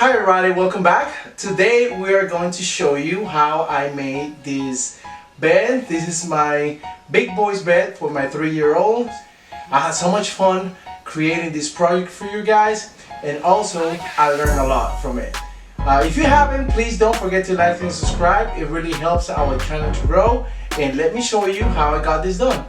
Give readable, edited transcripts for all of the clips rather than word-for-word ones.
Hi everybody, welcome back. Today we are going to show you how I made this bed. This is my big boy's bed for my 3-year-old. I had so much fun creating this project for you guys, and also I learned a lot from it. If you haven't, please don't forget to like and subscribe. It really helps our channel to grow, and let me show you how I got this done.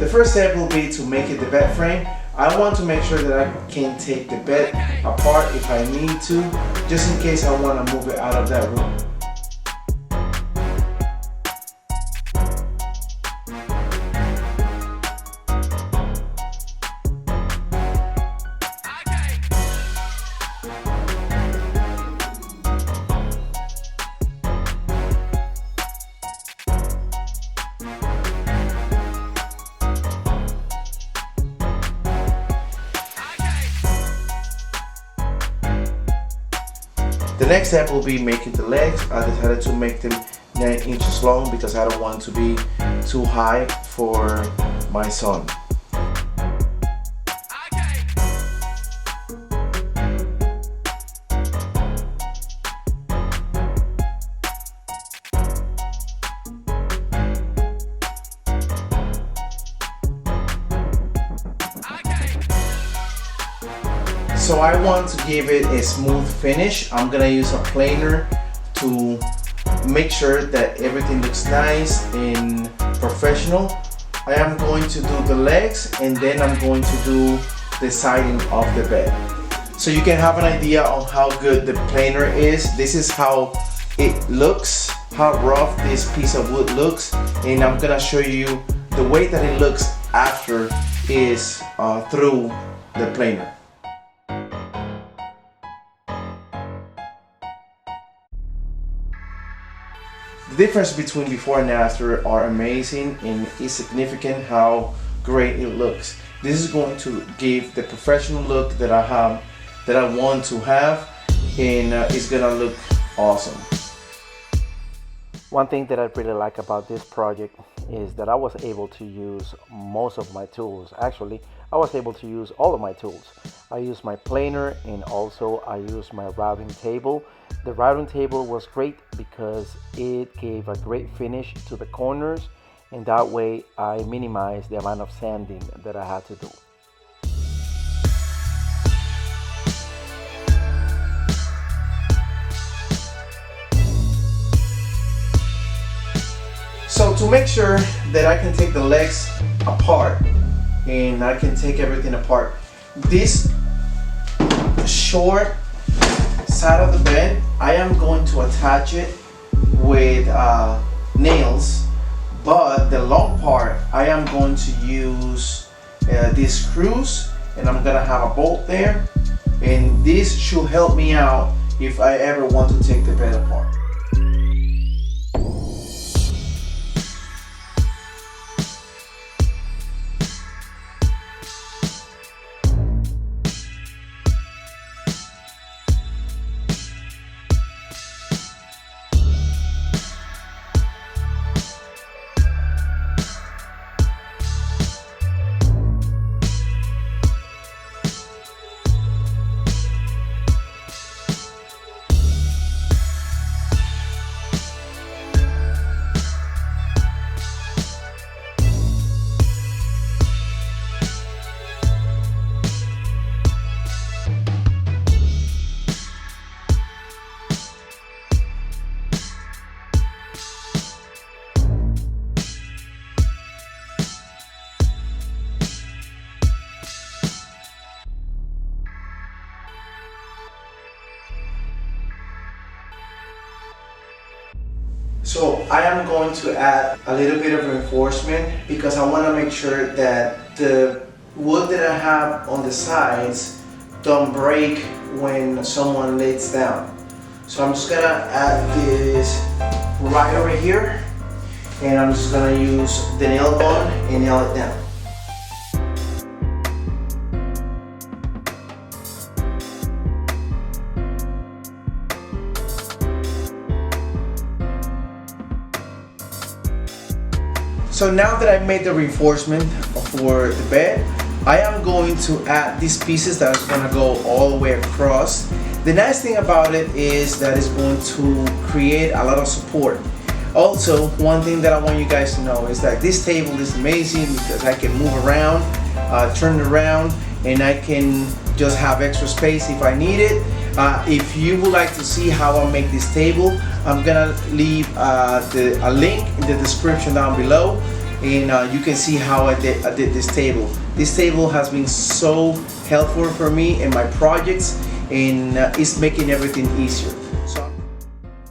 The first step will be to make it the bed frame. I want to make sure that I can take the bed apart if I need to, just in case I want to move it out of that room. The next step will be making the legs. I decided to make them 9 inches long because I don't want to be too high for my son. So I want to give it a smooth finish. I'm gonna use a planer to make sure that everything looks nice and professional. I am going to do the legs, and then I'm going to do the siding of the bed. So you can have an idea of how good the planer is. This is how it looks, how rough this piece of wood looks, and I'm gonna show you the way that it looks after is through the planer. The difference between before and after are amazing, and it's significant how great it looks. This is going to give the professional look that I want to have, and it's gonna look awesome. One thing that I really like about this project is that I was able to use most of my tools. Actually, I was able to use all of my tools. I used my planer, and also I used my routing table. The routing table was great because it gave a great finish to the corners, and that way I minimized the amount of sanding that I had to do. So to make sure that I can take the legs apart and I can take everything apart, this short side of the bed, I am going to attach it with nails, but the long part I am going to use these screws, and I'm gonna have a bolt there, and this should help me out if I ever want to take the bed apart. So I am going to add a little bit of reinforcement because I want to make sure that the wood that I have on the sides don't break when someone lays down. So I'm just gonna add this right over here, and I'm just gonna use the nail gun and nail it down. So now that I've made the reinforcement for the bed, I am going to add these pieces that are gonna go all the way across. The nice thing about it is that it's going to create a lot of support. Also, one thing that I want you guys to know is that this table is amazing because I can move around, turn it around, and I can just have extra space if I need it. If you would like to see how I make this table, I'm gonna leave a link in the description down below, and you can see how I did this table. This table has been so helpful for me in my projects, and it's making everything easier.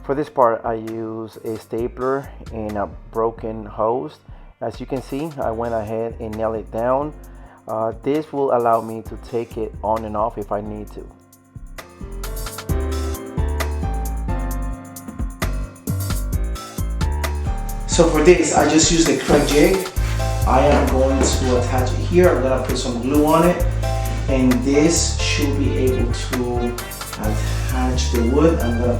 For this part, I use a stapler and a broken hose. As you can see, I went ahead and nailed it down. This will allow me to take it on and off if I need to. So for this, I just used a crack jig. I am going to attach it here. I'm gonna put some glue on it, and this should be able to attach the wood. I'm gonna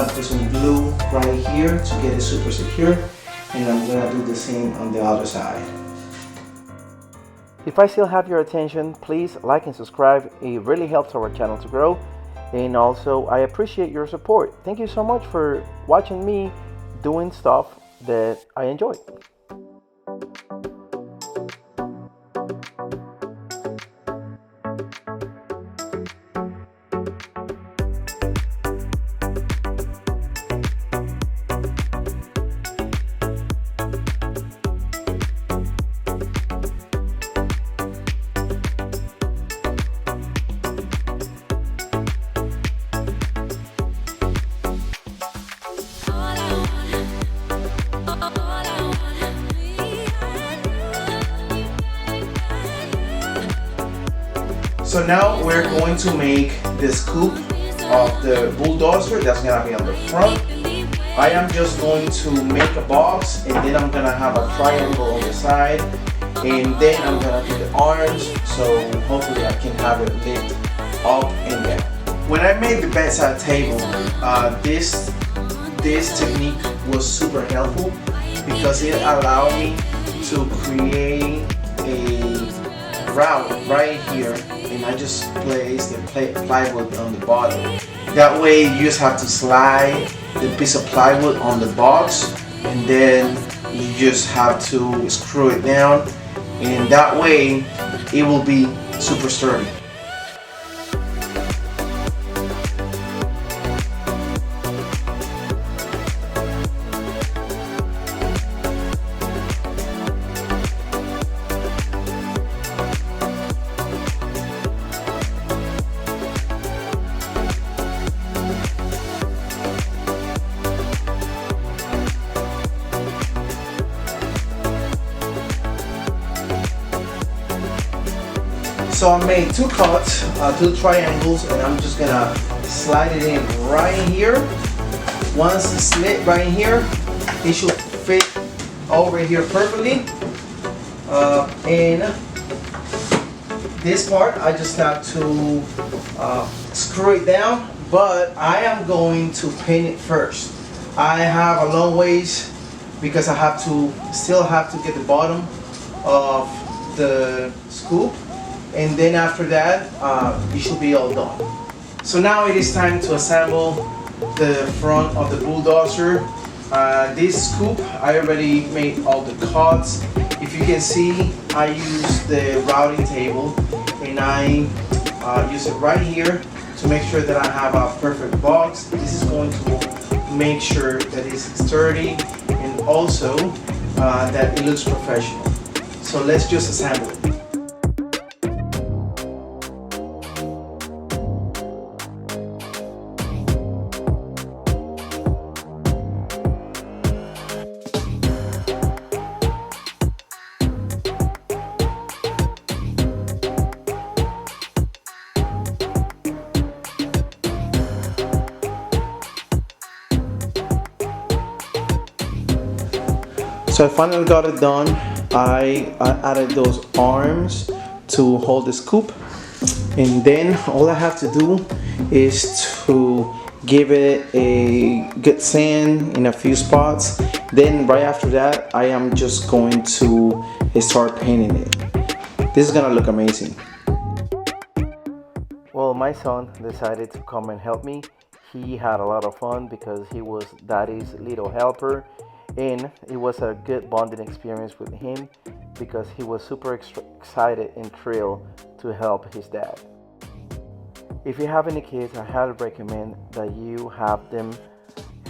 put some glue right here to get it super secure, and I'm gonna do the same on the other side. If I still have your attention, please like and subscribe. It really helps our channel to grow, and also I appreciate your support. Thank you so much for watching me doing stuff that I enjoy. So now we're going to make the scoop of the bulldozer that's gonna be on the front. I am just going to make a box, and then I'm gonna have a triangle on the side, and then I'm gonna do the arms, so hopefully I can have it lift up and down. When I made the bedside table, this technique was super helpful because it allowed me to create a route right here, and I just place the plywood on the bottom. That way you just have to slide the piece of plywood on the box, and then you just have to screw it down, and that way it will be super sturdy. So I made two cuts, two triangles, and I'm just gonna slide it in right here. Once it's slit right here, it should fit over here perfectly. And this part, I just have to screw it down, but I am going to paint it first. I have a long ways because I still have to get the bottom of the scoop, and then after that it should be all done. So now it is time to assemble the front of the bulldozer. This scoop, I already made all the cuts. If you can see, I use the routing table, and I use it right here to make sure that I have a perfect box. This is going to make sure that it's sturdy, and also that it looks professional. So let's just assemble it. So I finally got it done. I added those arms to hold the scoop, and then all I have to do is to give it a good sand in a few spots. Then right after that, I am just going to start painting it. This is gonna look amazing. Well, Well, my son decided to come and help me. He had a lot of fun because he was daddy's little helper, and it was a good bonding experience with him because he was super excited and thrilled to help his dad. If you have any kids, I highly recommend that you have them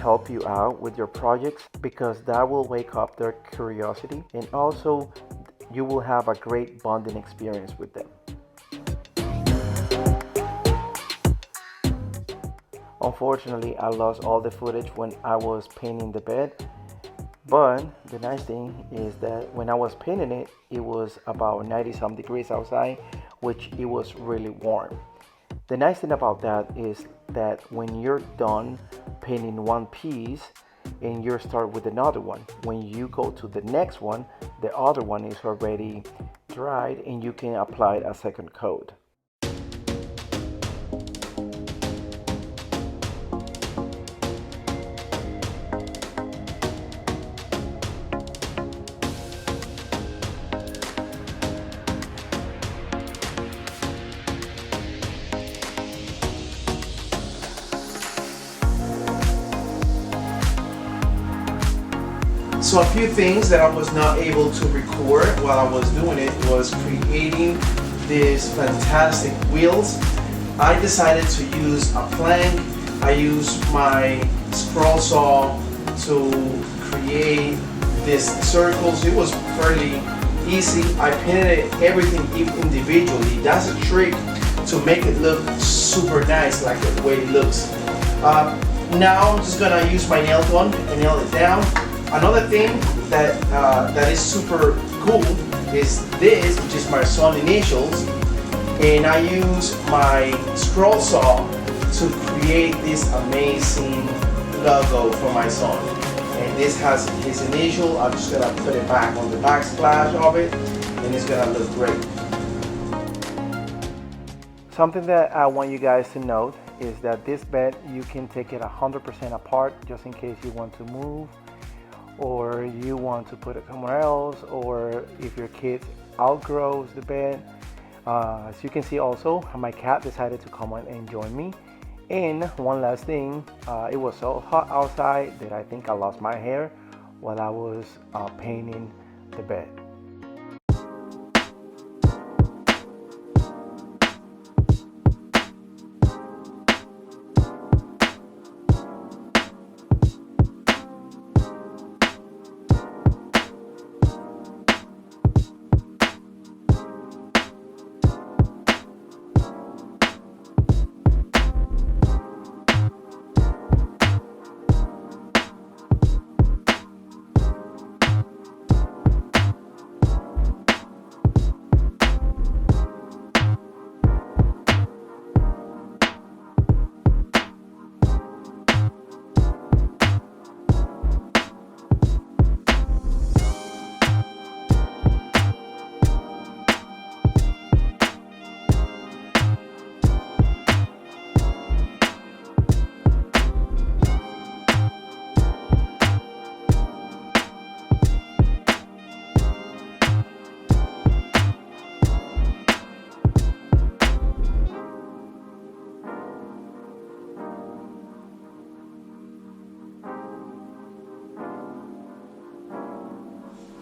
help you out with your projects because that will wake up their curiosity, and also you will have a great bonding experience with them. Unfortunately, I lost all the footage when I was painting the bed, but the nice thing is that when I was painting it, it was about 90 some degrees outside, which it was really warm. The nice thing about that is that when you're done painting one piece and you start with another one, when you go to the next one, the other one is already dried and you can apply a second coat. So a few things that I was not able to record while I was doing it was creating these fantastic wheels. I decided to use a plank. I used my scroll saw to create these circles. It was fairly easy. I painted everything individually. That's a trick to make it look super nice, like the way it looks. Now I'm just gonna use my nail gun and nail it down. Another thing that is super cool is this, which is my son's initials, and I use my scroll saw to create this amazing logo for my son. And this has his initial. I'm just gonna put it back on the backsplash of it, and it's gonna look great. Something that I want you guys to note is that this bed, you can take it 100% apart just in case you want to move, or you want to put it somewhere else, or if your kid outgrows the bed. As you can see also, my cat decided to come on and join me. And one last thing, it was so hot outside that I think I lost my hair while I was painting the bed.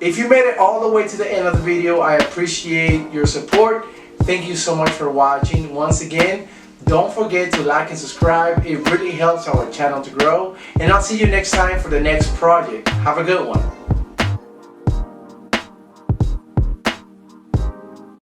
If you made it all the way to the end of the video, I appreciate your support. Thank you so much for watching. Once again, don't forget to like and subscribe. It really helps our channel to grow. And I'll see you next time for the next project. Have a good one.